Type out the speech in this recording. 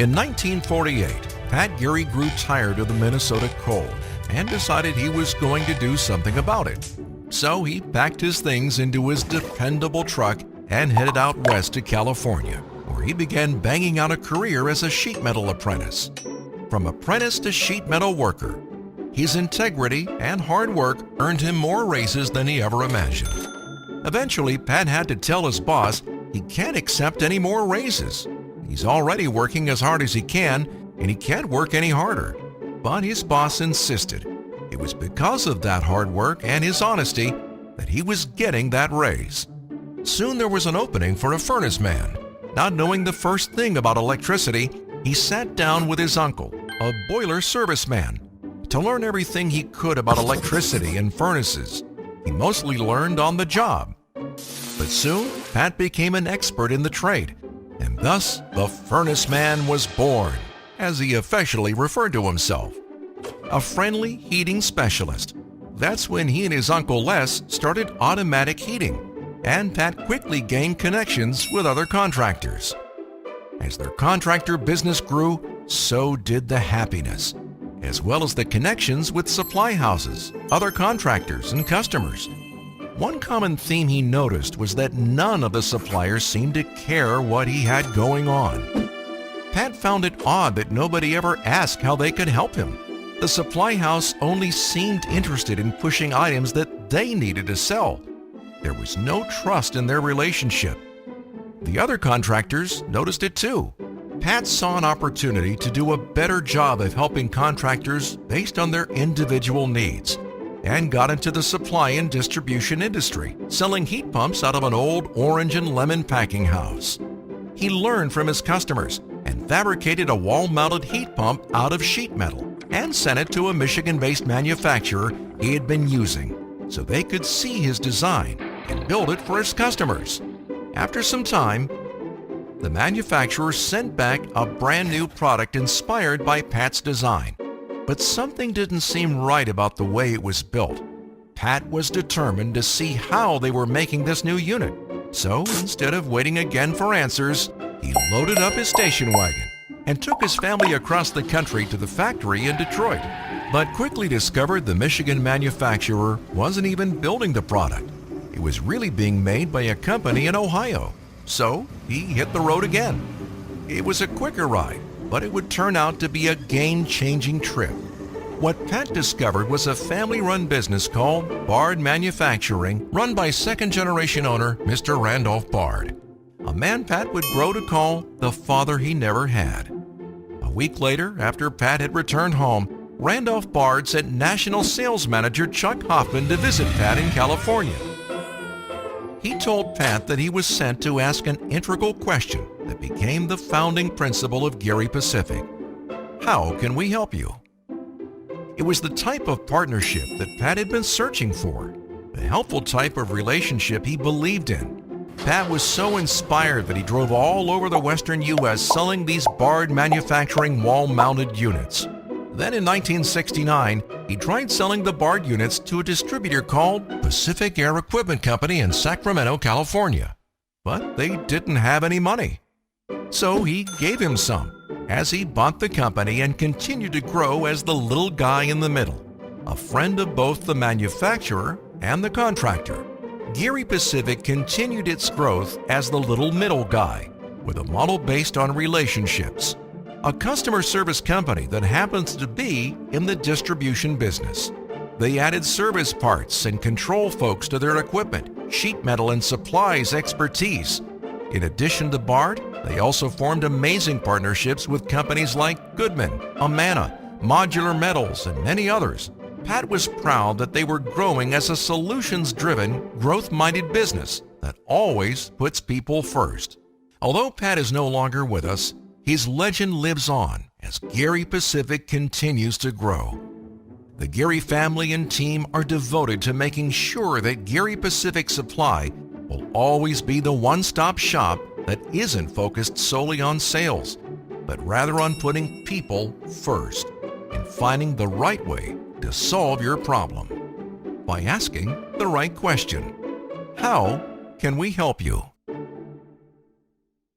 In 1948, Pat Geary grew tired of the Minnesota cold and decided he was going to do something about it. So he packed his things into his dependable truck and headed out west to California, where he began banging out a career as a sheet metal apprentice. From apprentice to sheet metal worker, his integrity and hard work earned him more raises than he ever imagined. Eventually, Pat had to tell his boss he can't accept any more raises. He's already working as hard as he can, and he can't work any harder. But his boss insisted. It was because of that hard work and his honesty that he was getting that raise. Soon there was an opening for a furnace man. Not knowing the first thing about electricity, he sat down with his uncle, a boiler serviceman, to learn everything he could about electricity and furnaces. He mostly learned on the job. But soon, Pat became an expert in the trade, and thus the furnace man was born, as he affectionately referred to himself. A friendly heating specialist. That's when he and his Uncle Les started automatic heating, and Pat quickly gained connections with other contractors. As their contractor business grew, so did the happiness, as well as the connections with supply houses, other contractors, and customers. One common theme he noticed was that none of the suppliers seemed to care what he had going on. Pat found it odd that nobody ever asked how they could help him. The supply house only seemed interested in pushing items that they needed to sell. There was no trust in their relationship. The other contractors noticed it too. Pat saw an opportunity to do a better job of helping contractors based on their individual needs, and got into the supply and distribution industry, selling heat pumps out of an old orange and lemon packing house. He learned from his customers and fabricated a wall-mounted heat pump out of sheet metal and sent it to a Michigan-based manufacturer he had been using so they could see his design and build it for his customers. After some time, the manufacturer sent back a brand new product inspired by Pat's design. But something didn't seem right about the way it was built. Pat was determined to see how they were making this new unit. So instead of waiting again for answers, he loaded up his station wagon and took his family across the country to the factory in Detroit, but quickly discovered the Michigan manufacturer wasn't even building the product. It was really being made by a company in Ohio. So he hit the road again. It was a quicker ride, but it would turn out to be a game-changing trip. What Pat discovered was a family-run business called Bard Manufacturing, run by second-generation owner Mr. Randolph Bard, a man Pat would grow to call the father he never had. A week later, after Pat had returned home, Randolph Bard sent national sales manager Chuck Hoffman to visit Pat in California. He told Pat that he was sent to ask an integral question that became the founding principle of Geary Pacific. How can we help you? It was the type of partnership that Pat had been searching for, the helpful type of relationship he believed in. Pat was so inspired that he drove all over the western U.S. selling these Bard Manufacturing wall-mounted units. Then in 1969, he tried selling the Bard units to a distributor called Pacific Air Equipment Company in Sacramento, California. But they didn't have any money. So he gave him some, as he bought the company and continued to grow as the little guy in the middle, a friend of both the manufacturer and the contractor. Geary Pacific continued its growth as the little middle guy, with a model based on relationships. A customer service company that happens to be in the distribution business. They added service parts and control folks to their equipment, sheet metal and supplies expertise. In addition to Bard, they also formed amazing partnerships with companies like Goodman, Amana, Modular Metals, and many others. Pat was proud that they were growing as a solutions-driven, growth-minded business that always puts people first. Although Pat is no longer with us, his legend lives on as Geary Pacific continues to grow. The Geary family and team are devoted to making sure that Geary Pacific Supply will always be the one-stop shop that isn't focused solely on sales, but rather on putting people first and finding the right way to solve your problem by asking the right question. How can we help you?